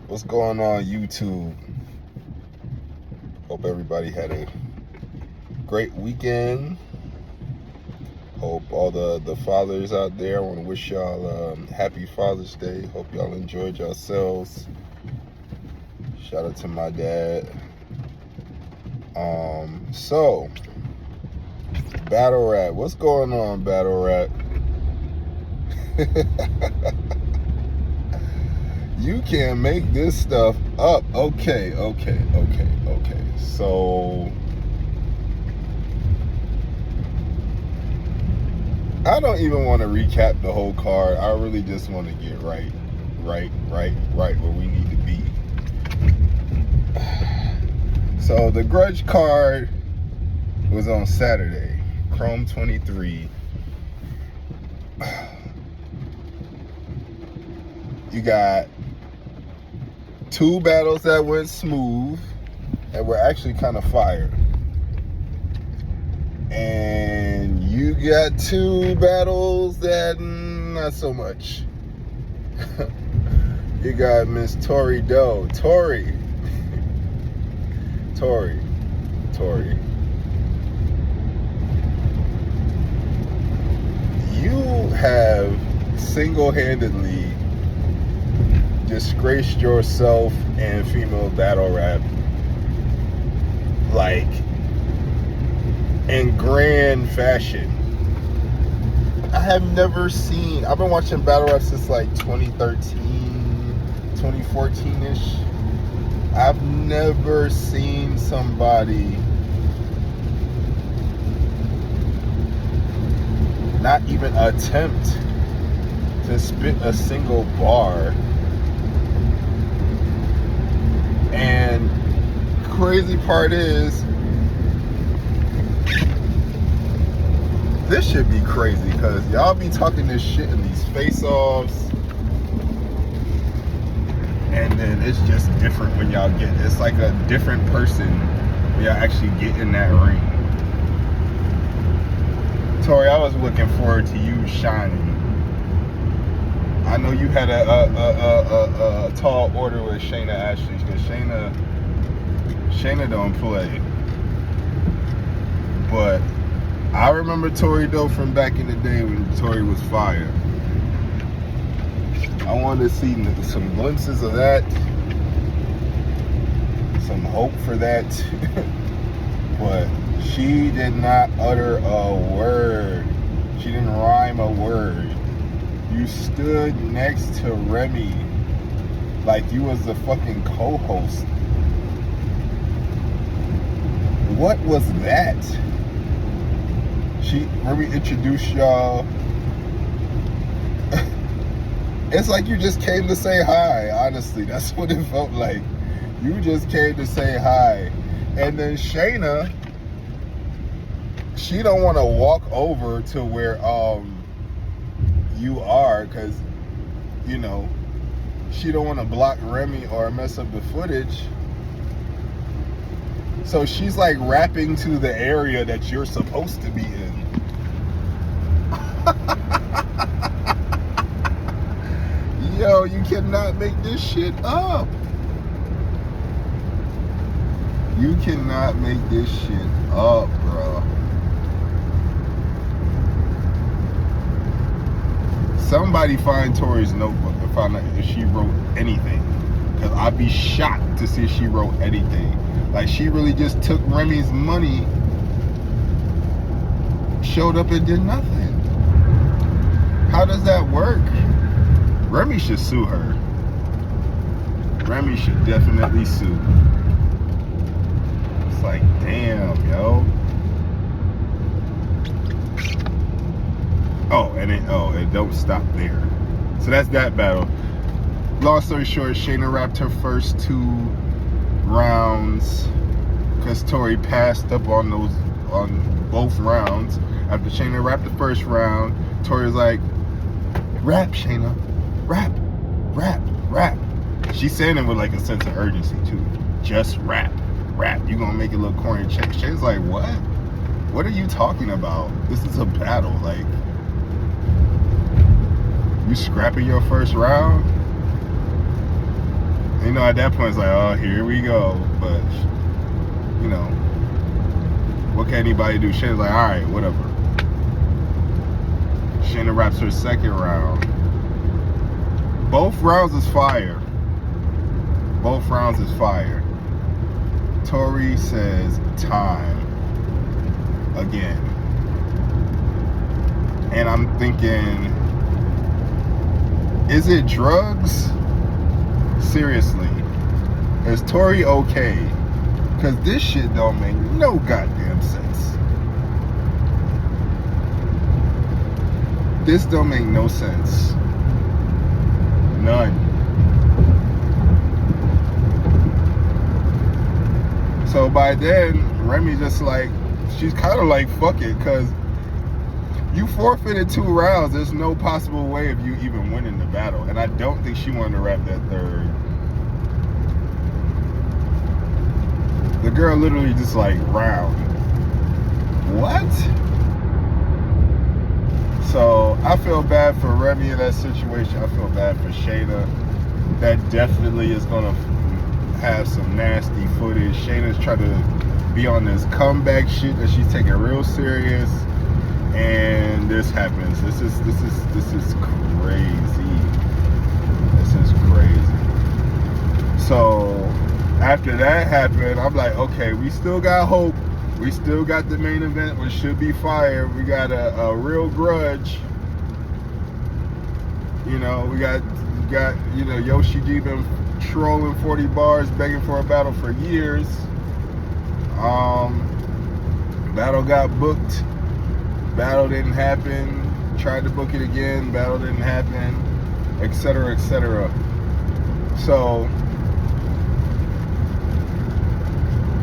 What's going on, YouTube? Hope everybody had a great weekend. Hope all the fathers out there, I want to wish y'all happy Father's Day. Hope y'all enjoyed yourselves. Shout out to my dad. So Battle Rap, what's going on, Battle Rap? You can't make this stuff up. Okay. So I don't even want to recap the whole card. I really just want to get right where we need to be. So the Grudge card was on Saturday, Chrome 23. You got two battles that went smooth and were actually kind of fire. And you got two battles that not so much. You got Miss Tori Doe. Tori. You have single-handedly disgraced yourself in female battle rap, like in grand fashion. I've been watching battle rap since like 2013, 2014-ish. I've never seen somebody not even attempt to spit a single bar. And crazy part is, this should be crazy because y'all be talking this shit in these face-offs, and then it's just different when y'all it's like a different person when y'all actually get in that ring. Tori, I was looking forward to you shining. I know you had a tall order with Shayna Ashley, because Shayna don't play. But I remember Tori Doe from back in the day when Tori was fire. I wanted to see some glimpses of that, some hope for that. But she did not utter a word. She didn't rhyme a word. You stood next to Remy like you was the fucking co-host. What was that? Remy introduced y'all. It's like you just came to say hi, honestly. That's what it felt like. You just came to say hi. And then Shayna, she don't want to walk over to where you are, because you know she don't want to block Remy or mess up the footage, so she's like rapping to the area that you're supposed to be in. Yo, you cannot make this shit up. You cannot make this shit up, bro. Somebody find Tori's notebook and find out if she wrote anything. Because I'd be shocked to see if she wrote anything. Like, she really just took Remy's money, showed up and did nothing. How does that work? Remy should sue her. Remy should definitely sue. It's like, damn, yo. It don't stop there. So that's that battle. Long story short, Shayna rapped her first two rounds because Tori passed up on both rounds. After Shayna rapped the first round, Tori's like, rap, Shayna, rap. She's saying it with like a sense of urgency too. Just rap. You gonna make it look corny. Shayna's like, what? What are you talking about? This is a battle. Like, you scrapping your first round? You know, at that point, it's like, oh, here we go. But, you know, what can anybody do? Shayna's like, all right, whatever. Shayna wraps her second round. Both rounds is fire. Both rounds is fire. Tori says, time. Again. And I'm thinking, is it drugs? Seriously. Is Tori okay? Because this shit don't make no goddamn sense. This don't make no sense. None. So by then, Remy just like, she's kind of like, fuck it, because you forfeited 2 rounds. There's no possible way of you even winning the battle. And I don't think she wanted to wrap that third. The girl literally just like, round. What? So I feel bad for Remy in that situation. I feel bad for Shayna. That definitely is going to have some nasty footage. Shayna's trying to be on this comeback shit that she's taking real serious. And this happens. This is crazy. This is crazy. So after that happened, I'm like, okay, we still got hope. We still got the main event, which should be fire. We got a real grudge. You know, we got you know, Yoshi G been trolling 40 bars, begging for a battle for years. Battle got booked. Battle didn't happen. Tried to book it again. Battle didn't happen. Etc. Etc. So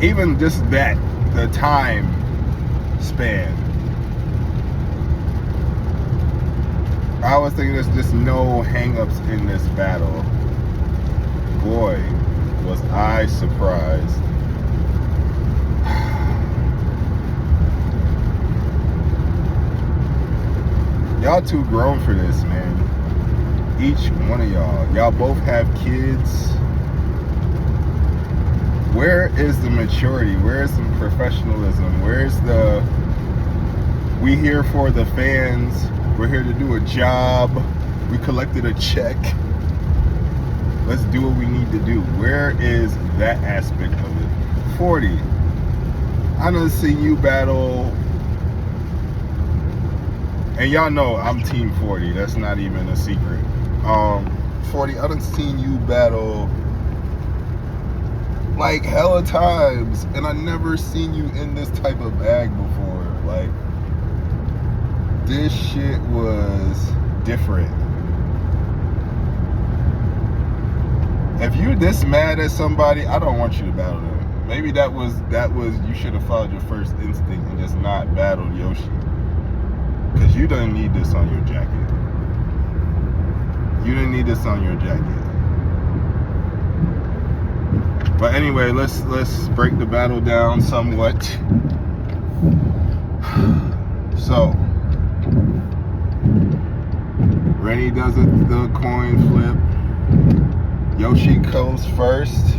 even just that, the time span, I was thinking there's just no hang-ups in this battle. Boy, was I surprised. Y'all too grown for this, man. Each one of y'all. Y'all both have kids. Where is the maturity? Where is the professionalism? Where's the, we here for the fans. We're here to do a job. We collected a check. Let's do what we need to do. Where is that aspect of it? 40. I done seen you battle. And y'all know I'm team 40. That's not even a secret. 40, I done seen you battle like hella times, and I never seen you in this type of bag before. Like, this shit was different. If you this mad at somebody, I don't want you to battle them. Maybe that was you should have followed your first instinct and just not battled Yoshi. Because you don't need this on your jacket. You didn't need this on your jacket. But anyway, let's break the battle down somewhat. So, Rennie does the coin flip. Yoshi goes first.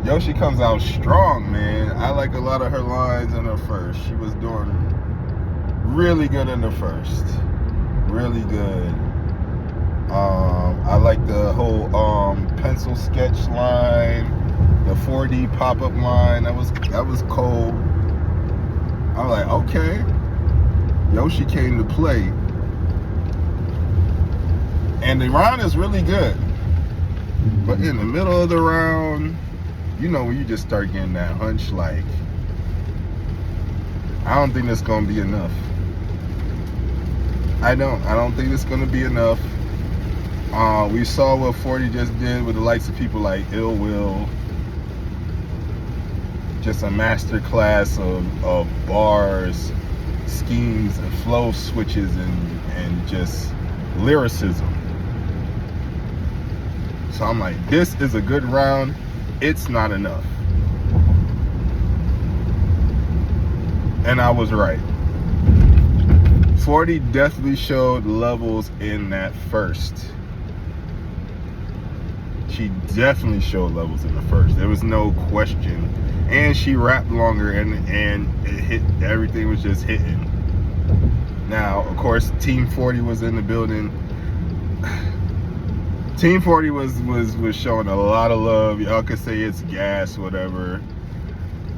Yoshi comes out strong, man. I like a lot of her lines in her first. She was doing really good in the first. Really good. I like the whole pencil sketch line, the 4D pop-up line. That was cold. I'm like, okay, Yoshi came to play. And the round is really good. But in the middle of the round, you know, when you just start getting that hunch, like, I don't think that's gonna be enough. I don't think it's gonna be enough. We saw what 40 just did with the likes of people like Ill Will. Just a master class of bars, schemes, and flow switches, and just lyricism. So I'm like, this is a good round. It's not enough. And I was right. 40 definitely showed levels in that first. She definitely showed levels in the first. There was no question. And she rapped longer, and it hit. Everything was just hitting. Now, of course, Team 40 was in the building. Team 40 was showing a lot of love. Y'all could say it's gas, whatever.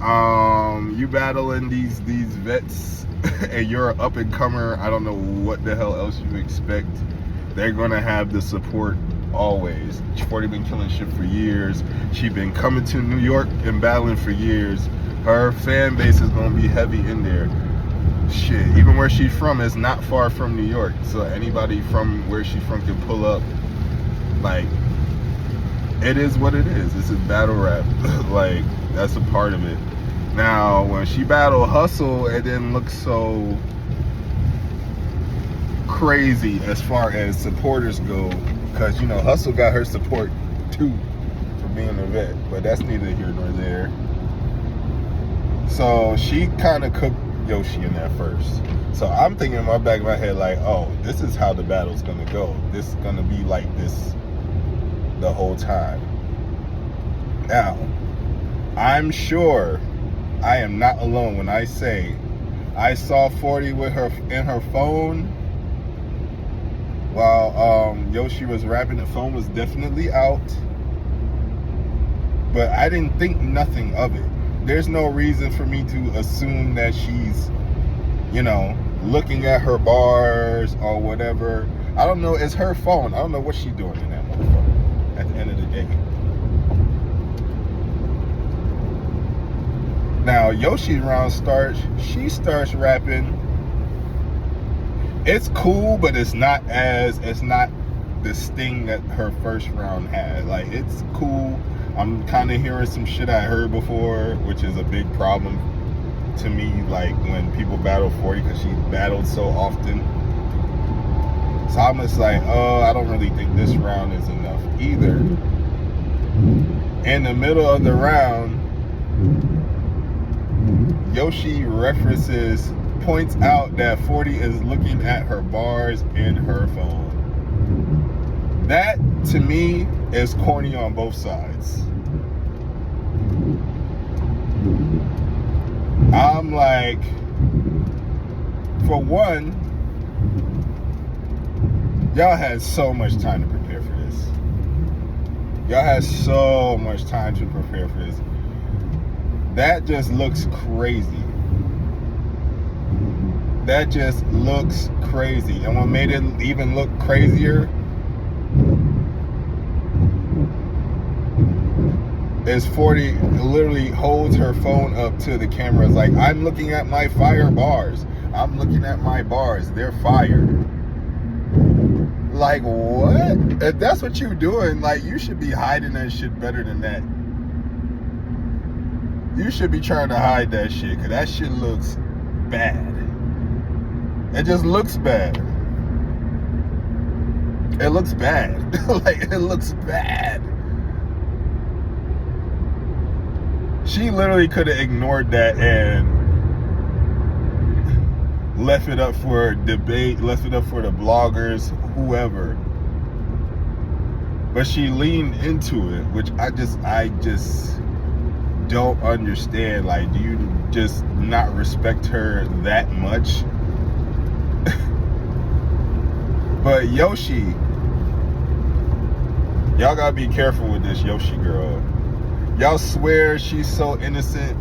You battling these vets, and you're an up and comer. I don't know what the hell else you expect. They're gonna have the support always. 40 been killing shit for years. She been coming to New York and battling for years. Her fan base is gonna be heavy in there. Shit, even where she's from is not far from New York, so anybody from where she's from can pull up. Like, it is what it is. This is battle rap. Like, that's a part of it. Now, when she battled Hustle, it didn't look so crazy as far as supporters go, because, you know, Hustle got her support too for being a vet, but that's neither here nor there. So she kind of cooked Yoshi in that first. So I'm thinking in my back of my head, like, oh, this is how the battle's gonna go. This is gonna be like this the whole time. Now, I'm sure I am not alone when I say I saw 40 with her in her phone while Yoshi was rapping. The phone was definitely out, but I didn't think nothing of it. There's no reason for me to assume that she's, you know, looking at her bars or whatever. I don't know. It's her phone. I don't know what she's doing in that motherfucker at the end of the day. Now, Yoshi's round starts. She starts rapping. It's cool, but it's not the sting that her first round had. Like, it's cool. I'm kind of hearing some shit I heard before, which is a big problem to me, like when people battle 40, because she battled so often. So I'm just like, oh, I don't really think this round is enough either. In the middle of the round, Yoshi points out that 40 is looking at her bars in her phone. That, to me, is corny on both sides. I'm like, for one, y'all had so much time to prepare for this. Y'all had so much time to prepare for this. That just looks crazy. That just looks crazy. And what made it even look crazier is 40 literally holds her phone up to the camera. It's like, I'm looking at my fire bars. I'm looking at my bars. They're fire. Like, what? If that's what you're doing, like, you should be hiding that shit better than that. You should be trying to hide that shit, because that shit looks bad. It just looks bad. It looks bad. Like, it looks bad. She literally could have ignored that and left it up for debate, left it up for the bloggers, whoever. But she leaned into it, which I just don't understand. Like, do you just not respect her that much? But Yoshi, y'all gotta be careful with this Yoshi girl. Y'all swear she's so innocent.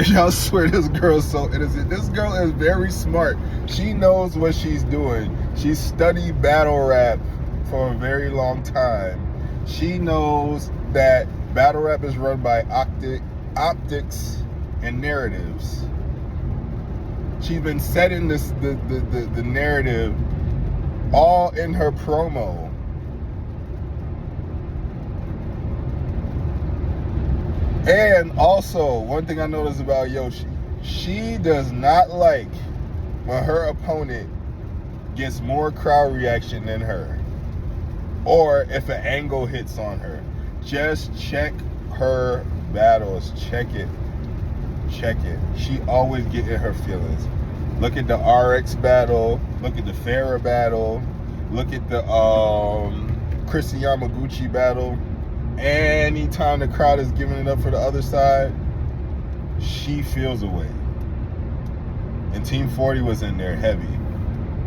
Y'all swear this girl's so innocent. This girl is very smart. She knows what she's doing. She studied battle rap for a very long time. She knows that battle rap is run by optics and narratives. She's been setting the narrative all in her promo. And also, one thing I noticed about Yoshi, she does not like when her opponent gets more crowd reaction than her, or if an angle hits on her. Just check her battles. Check it. She always get in her feelings. Look at the RX battle. Look at the Farrah battle. Look at the Chris Yamaguchi battle. Anytime the crowd is giving it up for the other side, she feels away. And Team 40 was in there heavy.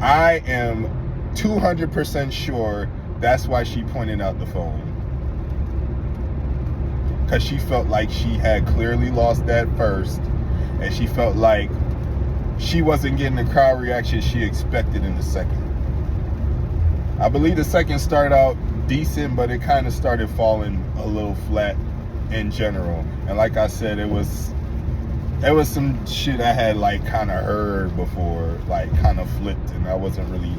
I am 200% sure that's why she pointed out the phone. Because she felt like she had clearly lost that first. And she felt like she wasn't getting the crowd reaction she expected in the second. I believe the second started out decent, but it kind of started falling a little flat in general. And like I said, it was some shit I had like kind of heard before, like kind of flipped, and I wasn't really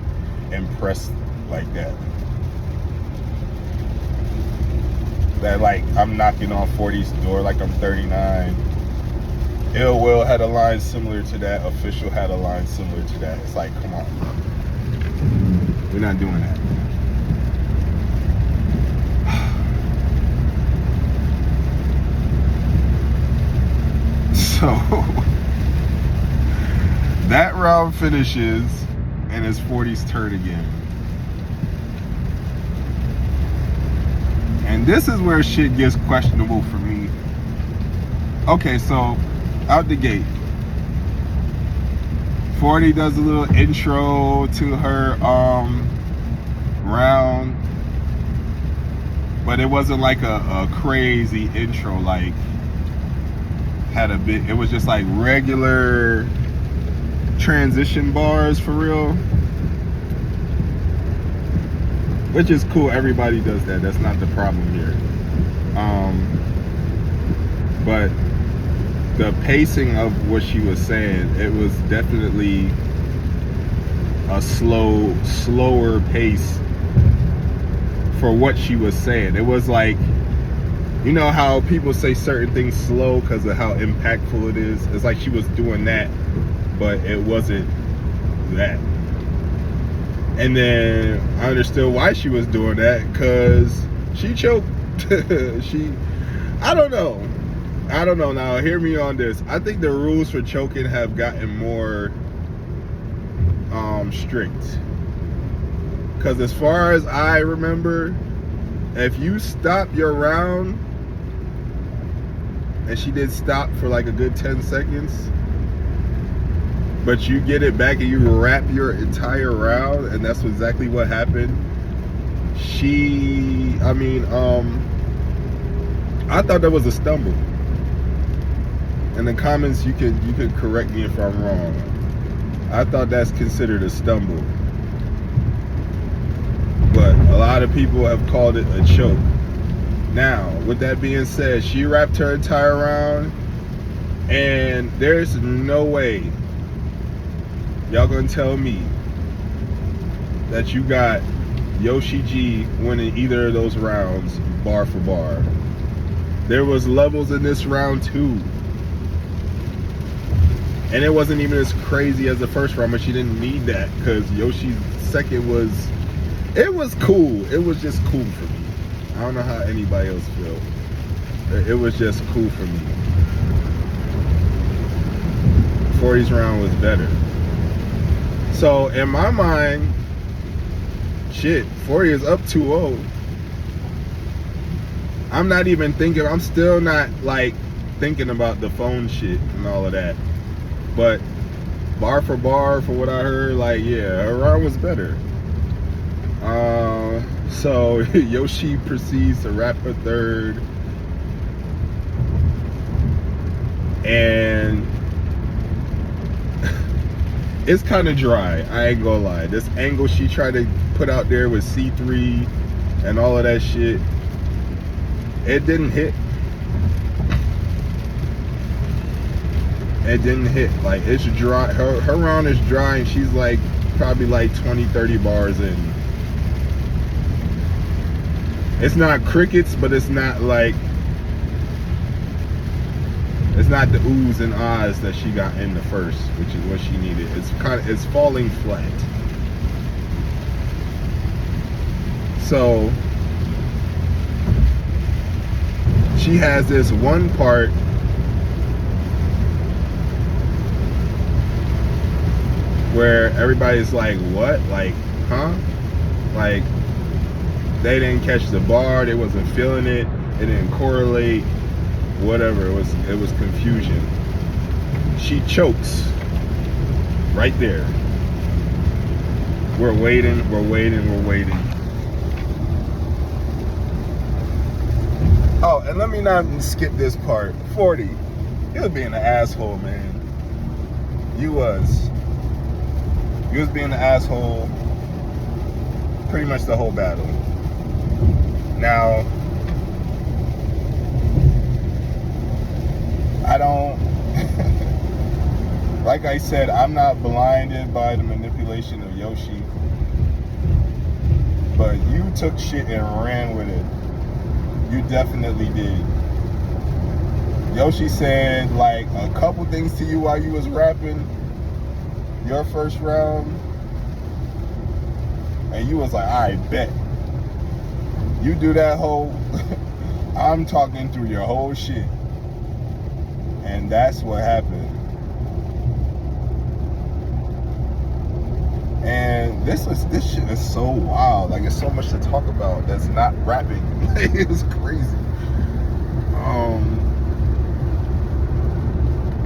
impressed like that. That like I'm knocking on 40's door like I'm 39. Ill Will had a line similar to that. Official had a line similar to that. It's like, come on, bro. We're not doing that. So that round finishes and it's 40's turn again. And this is where shit gets questionable for me. Okay, so out the gate, 40 does a little intro to her round, but it wasn't like a crazy intro, like had a bit, it was just like regular transition bars for real, which is cool. Everybody does that. That's not the problem here. But the pacing of what she was saying, it was definitely a slower pace for what she was saying. It was like, you know how people say certain things slow because of how impactful it is? It's like she was doing that, but it wasn't that. And then I understood why she was doing that, because she choked. I don't know. Now, hear me on this. I think the rules for choking have gotten more strict. Because as far as I remember, if you stop your round, and she did stop for like a good 10 seconds, but you get it back and you wrap your entire round, and that's exactly what happened. I thought that was a stumble. In the comments, you could correct me if I'm wrong. I thought that's considered a stumble. But a lot of people have called it a choke. Now, with that being said, she wrapped her entire round, and there's no way y'all gonna tell me that you got Yoshi G winning either of those rounds bar for bar. There was levels in this round too. And it wasn't even as crazy as the first round, but she didn't need that because Yoshi's second was cool. It was just cool for me. I don't know how anybody else felt. It was just cool for me. 40's round was better. So in my mind, shit, 40 is up 2-0. I'm still not like thinking about the phone shit and all of that. But bar for what I heard, like, yeah, her round was better. So Yoshi proceeds to wrap her third, and it's kind of dry, I ain't gonna lie. This angle she tried to put out there with C3 and all of that shit, it didn't hit. It didn't hit. Like, it's dry. Her round is dry, and she's like probably like 20-30 bars in. It's not crickets, but it's not like, it's not the oohs and ahs that she got in the first, which is what she needed. It's falling flat. So she has this one part where everybody's like, what? Like, huh? Like, they didn't catch the bar, they wasn't feeling it, it didn't correlate, whatever. It was confusion. She chokes right there. We're waiting. Oh, and let me not skip this part. 40, you was being an asshole, man. You was being an asshole pretty much the whole battle. Now, I don't, like I said, I'm not blinded by the manipulation of Yoshi, but you took shit and ran with it. You definitely did. Yoshi said like a couple things to you while you was rapping your first round, and you was like, I bet. You do that whole I'm talking through your whole shit, and that's what happened. And this shit is so wild. Like, it's so much to talk about that's not rapping. It's crazy.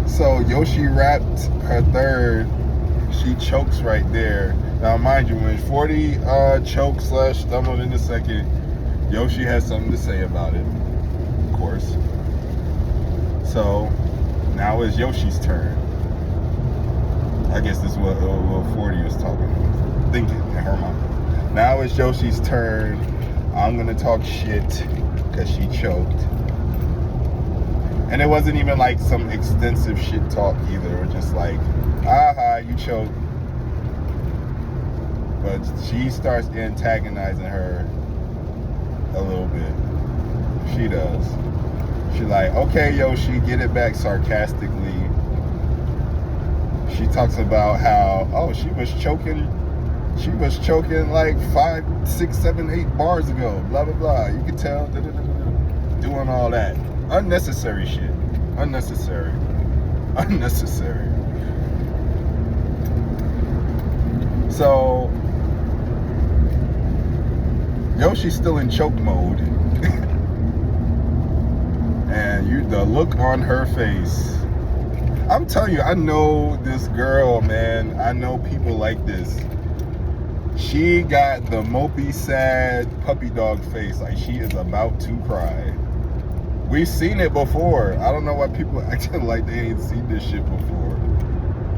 So Yoshi rapped her third. She chokes right there. Now, mind you, when 40 choked / stumbled in the second, Yoshi has something to say about it, of course. So now it's Yoshi's turn. I guess this is what 40 was thinking in her mind. Now it's Yoshi's turn. I'm gonna talk shit because she choked. And it wasn't even like some extensive shit talk either. It was just like, aha, you choked. But she starts antagonizing her a little bit. She does. She's like, okay, Yoshi, get it back, sarcastically. She talks about how, oh, she was choking like 5, 6, 7, 8 bars ago, blah, blah, blah. You can tell, doing all that. Unnecessary shit. Unnecessary. So, Yoshi's still in choke mode. And the look on her face. I'm telling you, I know this girl, man. I know people like this. She got the mopey, sad puppy dog face, like she is about to cry. We've seen it before. I don't know why people acting like they ain't seen this shit before.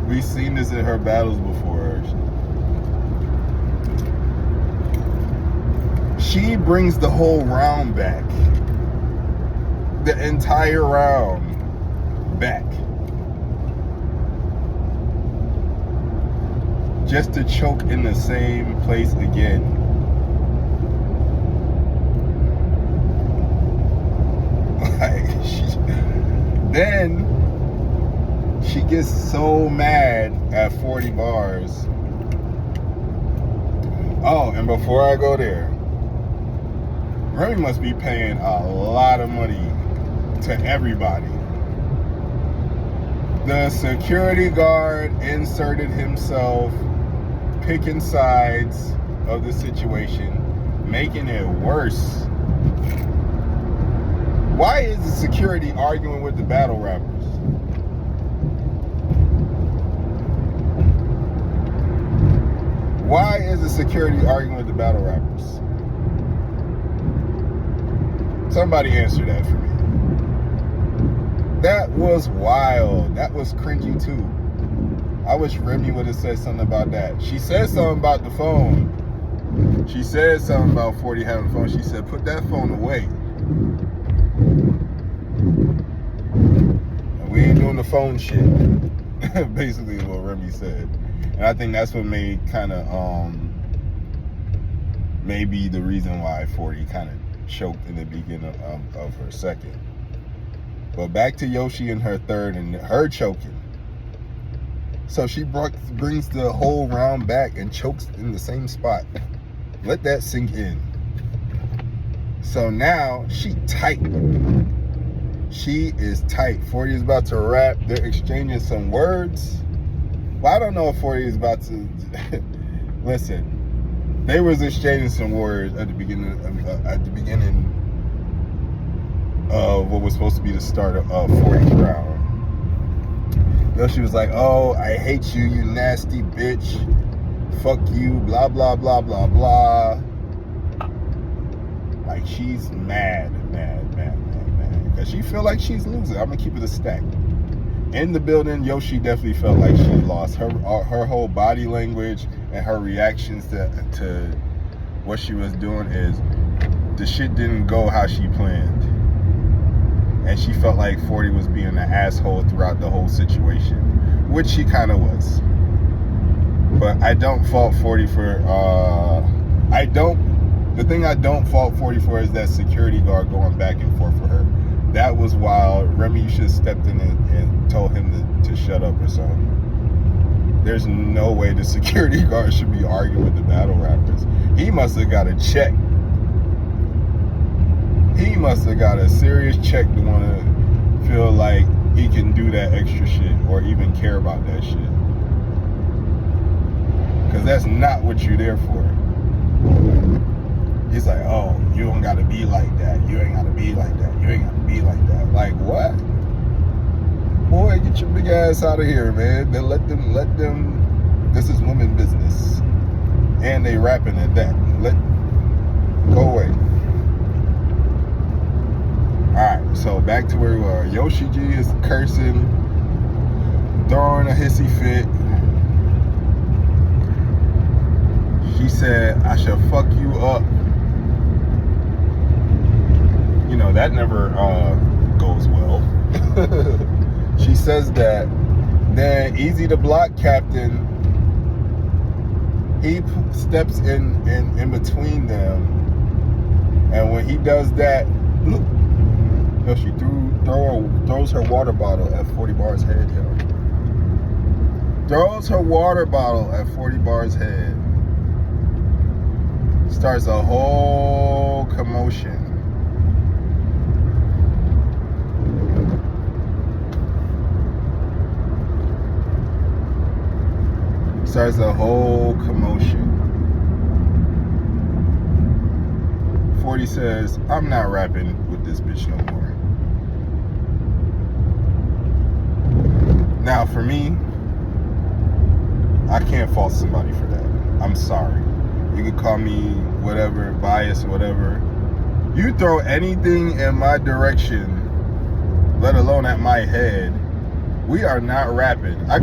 We've seen this in her battles before. She brings the whole round back. The entire round back. Just to choke in the same place again. Then she gets so mad at 40 bars. Oh, and before I go there, Remy must be paying a lot of money to everybody. The security guard inserted himself, picking sides of the situation, making it worse. Why is the security arguing with the battle rappers? Why is the security arguing with the battle rappers? Somebody answer that for me. That was wild. That was cringy too. I wish Remy would have said something about that. She said something about the phone. She said something about 40 having a phone. She said, put that phone away. We ain't doing the phone shit. Basically is what Remy said. And I think that's what made kind of maybe the reason why 40 kind of choked in the beginning of her second. But back to Yoshi in her third and her choking. So she brings the whole round back and chokes in the same spot. Let that sink in. So now she tight. She is tight. 40 is about to rap. They're exchanging some words. Well, I don't know if 40 is about to listen. They was exchanging some words at the beginning of what was supposed to be the start of 40's round. Yoshi was like, "Oh, I hate you, you nasty bitch. Fuck you, blah blah blah blah blah." Like she's mad, because she feel like she's losing. I'm gonna keep it a stack. In the building, Yoshi definitely felt like she lost. Her whole body language and her reactions to what she was doing is the shit didn't go how she planned. And she felt like 40 was being an asshole throughout the whole situation, which she kind of was. But I don't fault 40 for, the thing I don't fault 40 for is that security guard going back and forth for her. That was wild. Remy, you should have stepped in and told him to shut up or something. There's no way the security guard should be arguing with the battle rappers. He must have got a check. He must have got a serious check to want to feel like he can do that extra shit or even care about that shit. Because that's not what you're there for. He's like, "Oh, you don't gotta be like that. You ain't gotta be like that. You ain't gotta be like that." Like, what? Boy, get your big ass out of here, man. Then let them. This is women business. And they rapping at that. Go away. Alright, so back to where we were. Yoshi G is cursing, throwing a hissy fit. She said, "I shall fuck you up." You know, that never goes well. She says that. Then Easy the Block Captain, he steps in between them. And when he does that, look, she throws her water bottle at 40 Bar's head, yo. Throws her water bottle at 40 Bar's head. Starts a whole commotion. Starts a whole commotion. 40 says, "I'm not rapping with this bitch no more." Now, for me, I can't fault somebody for that. I'm sorry. You could call me whatever, biased, whatever. You throw anything in my direction, let alone at my head, we are not rapping. I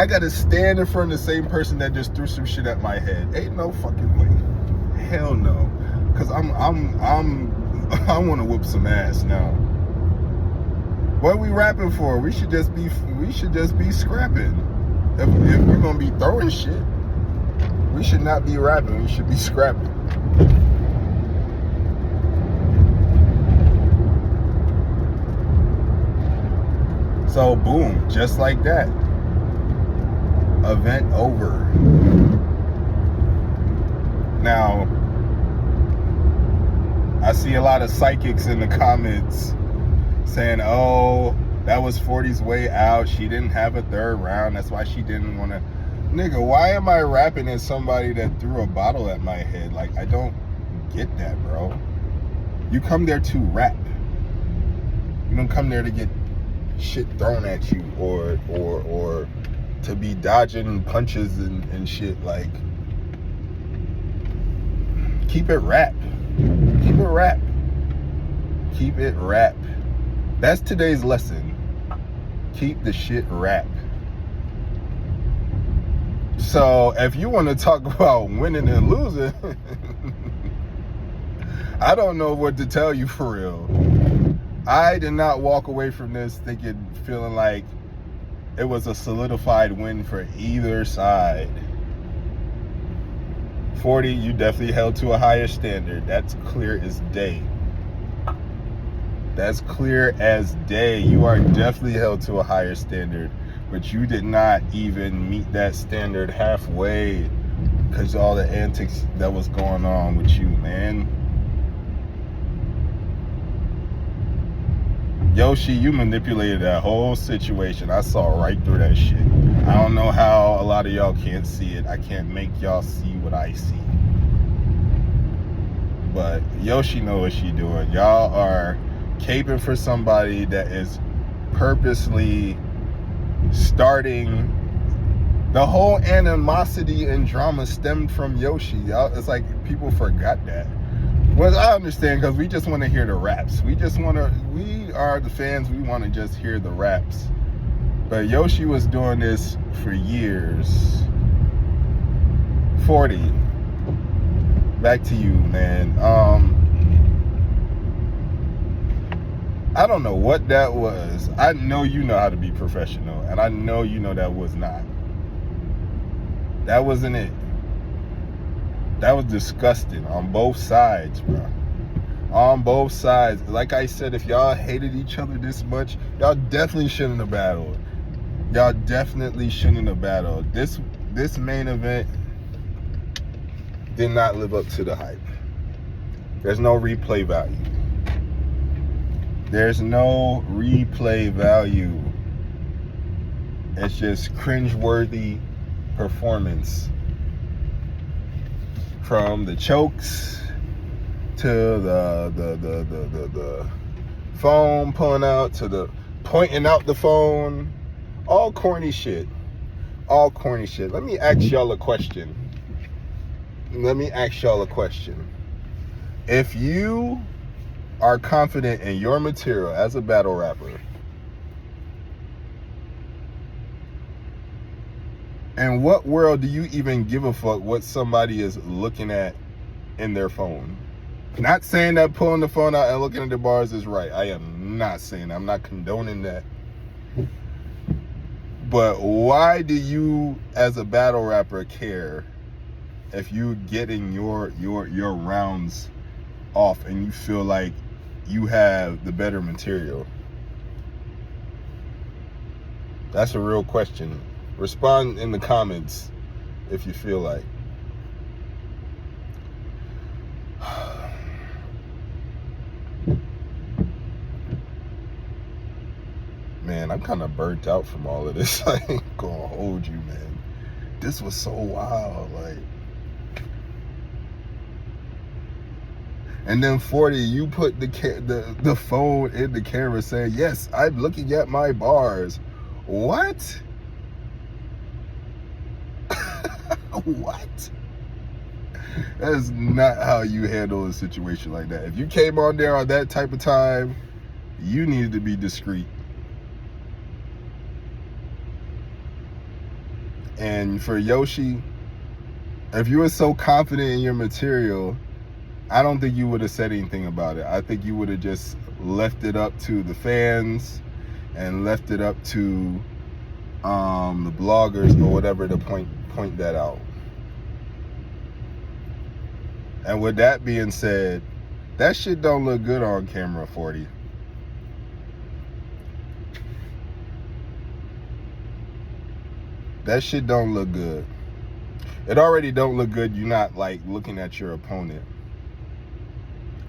gotta stand in front of the same person that just threw some shit at my head. Ain't no fucking way. Hell no. Cause I want to whoop some ass now. What are we rapping for? We should just be scrapping. If we're gonna be throwing shit, we should not be rapping. We should be scrapping. So boom, just like that. Event over. Now, I see a lot of psychics in the comments saying, "Oh, that was 40's way out. She didn't have a third round. That's why she didn't want to." Nigga, why am I rapping at somebody that threw a bottle at my head? Like, I don't get that, bro. You come there to rap. You don't come there to get shit thrown at you or to be dodging punches and shit. Like, keep it rap. Keep it rap. Keep it rap. That's today's lesson. Keep the shit rap. So if you want to talk about winning and losing, I don't know what to tell you for real. I did not walk away from this feeling like it was a solidified win for either side. 40, you definitely held to a higher standard. That's clear as day. That's clear as day. You are definitely held to a higher standard, but you did not even meet that standard halfway because all the antics that was going on with you, man. Yoshi, you manipulated that whole situation. I saw right through that shit. I don't know how a lot of y'all can't see it. I can't make y'all see what I see. But Yoshi know what she doing. Y'all are caping for somebody that is purposely starting. The whole animosity and drama stemmed from Yoshi. Y'all, it's like people forgot that. Well, I understand, because we just want to hear the raps. We are the fans. We want to just hear the raps. But Yoshi was doing this for years. 40. Back to you, man. I don't know what that was. I know you know how to be professional, and I know you know that was not. That wasn't it. That was disgusting on both sides, bro. On both sides. Like I said, if y'all hated each other this much, y'all definitely shouldn't have battled. Y'all definitely shouldn't have battled. This main event did not live up to the hype. There's no replay value. There's no replay value. It's just cringeworthy performance. From the chokes to the phone pulling out to the pointing out the phone. All corny shit. All corny shit. Let me ask y'all a question. If you are confident in your material as a battle rapper, in what world do you even give a fuck what somebody is looking at in their phone? Not saying that pulling the phone out and looking at the bars is right. I am not saying that. I'm not condoning that. But why do you, as a battle rapper, care if you getting your rounds off and you feel like you have the better material? That's a real question. Respond in the comments if you feel like. Man, I'm kind of burnt out from all of this. I ain't gonna hold you, man. This was so wild, like. And then 40, you put the phone in the camera saying, "Yes, I'm looking at my bars." What? What? That is not how you handle a situation like that. If you came on there on that type of time, you needed to be discreet. And for Yoshi, if you were so confident in your material, I don't think you would have said anything about it. I think you would have just left it up to the fans and left it up to the bloggers or whatever to point that out. And with that being said, that shit don't look good on camera, 40. That shit don't look good. It already don't look good. You're not like looking at your opponent.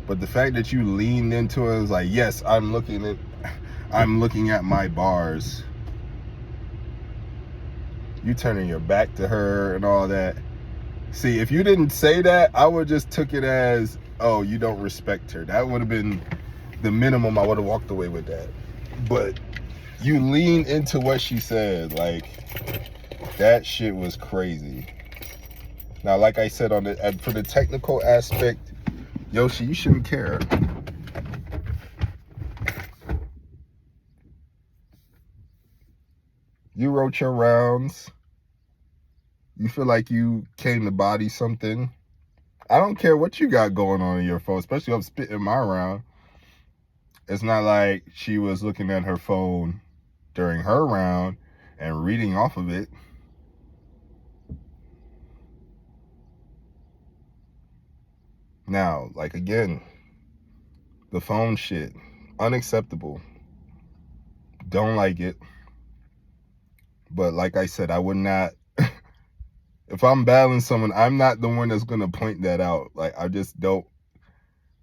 But the fact that you leaned into it was like, yes, I'm looking at my bars. You turning your back to her and all that. See, if you didn't say that, I would just took it as, oh, you don't respect her. That would have been the minimum. I would have walked away with that. But you leaned into what she said. Like, that shit was crazy. Now, like I said, for the technical aspect, Yoshi, you shouldn't care. You wrote your rounds. You feel like you came to body something. I don't care what you got going on in your phone, especially if I'm spitting my round. It's not like she was looking at her phone during her round and reading off of it. Now, like again, the phone shit, unacceptable. Don't like it. But like I said, I would not, if I'm battling someone, I'm not the one that's going to point that out. Like, I just don't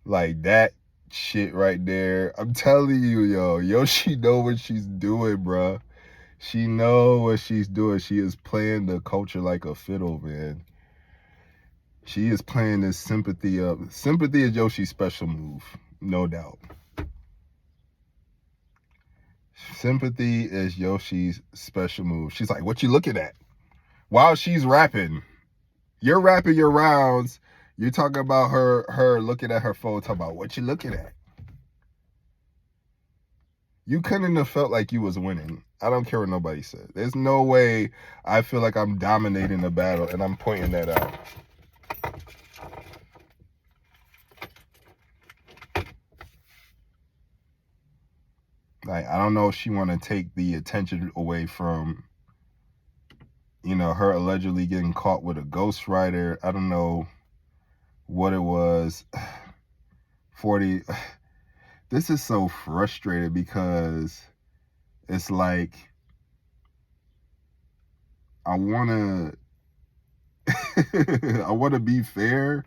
like that shit right there. I'm telling you, yo, Yoshi know what she's doing, bruh. She know what she's doing. She is playing the culture like a fiddle, man. She is playing this sympathy up. Sympathy is Yoshi's special move, no doubt. Sympathy is Yoshi's special move. She's like, what you looking at? While she's rapping. You're rapping your rounds. You're talking about her looking at her phone, talking about what you looking at. You couldn't have felt like you was winning. I don't care what nobody said. There's no way I feel like I'm dominating the battle, and I'm pointing that out. Like, I don't know if she want to take the attention away from, you know, her allegedly getting caught with a ghostwriter. I don't know what it was. 40. This is so frustrating because it's like, I want to be fair,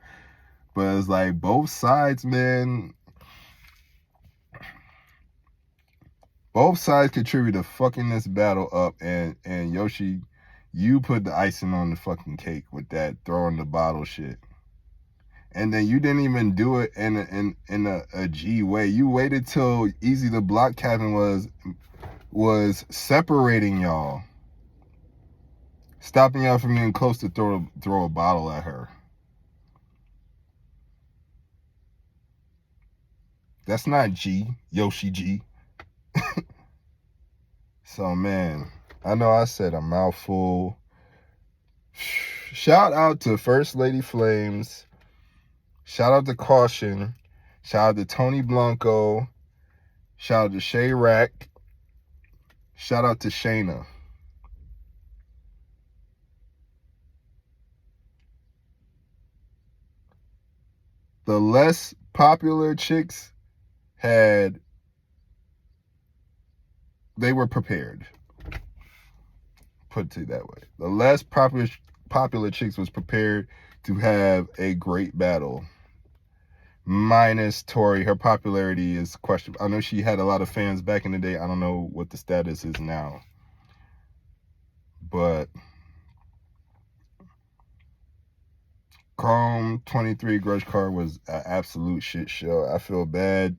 but it's like both sides, man. Both sides contribute to fucking this battle up, and Yoshi, you put the icing on the fucking cake with that throwing the bottle shit. And then you didn't even do it in a G way. You waited till Easy the Block Cabin was separating y'all, stopping y'all from getting close to throw a bottle at her. That's not G, Yoshi G. So, man, I know I said a mouthful. Shout out to First Lady Flames. Shout out to Caution. Shout out to Tony Blanco. Shout out to Shay Rack. Shout out to Shayna. The less popular chicks they were prepared. Put it that way. The less popular chicks was prepared to have a great battle. Minus Tori, her popularity is questionable. I know she had a lot of fans back in the day. I don't know what the status is now. But Chrome 23 Grudge Card was an absolute shit show. I feel bad.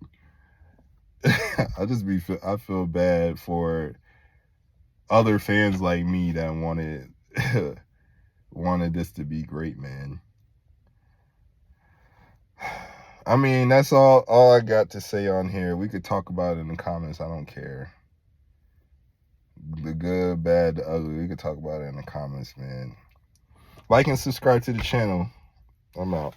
I feel bad for other fans like me that wanted this to be great, man. I mean, that's all I got to say on here. We could talk about it in the comments. I don't care. The good, bad, the ugly. We could talk about it in the comments, man. Like and subscribe to the channel. I'm out.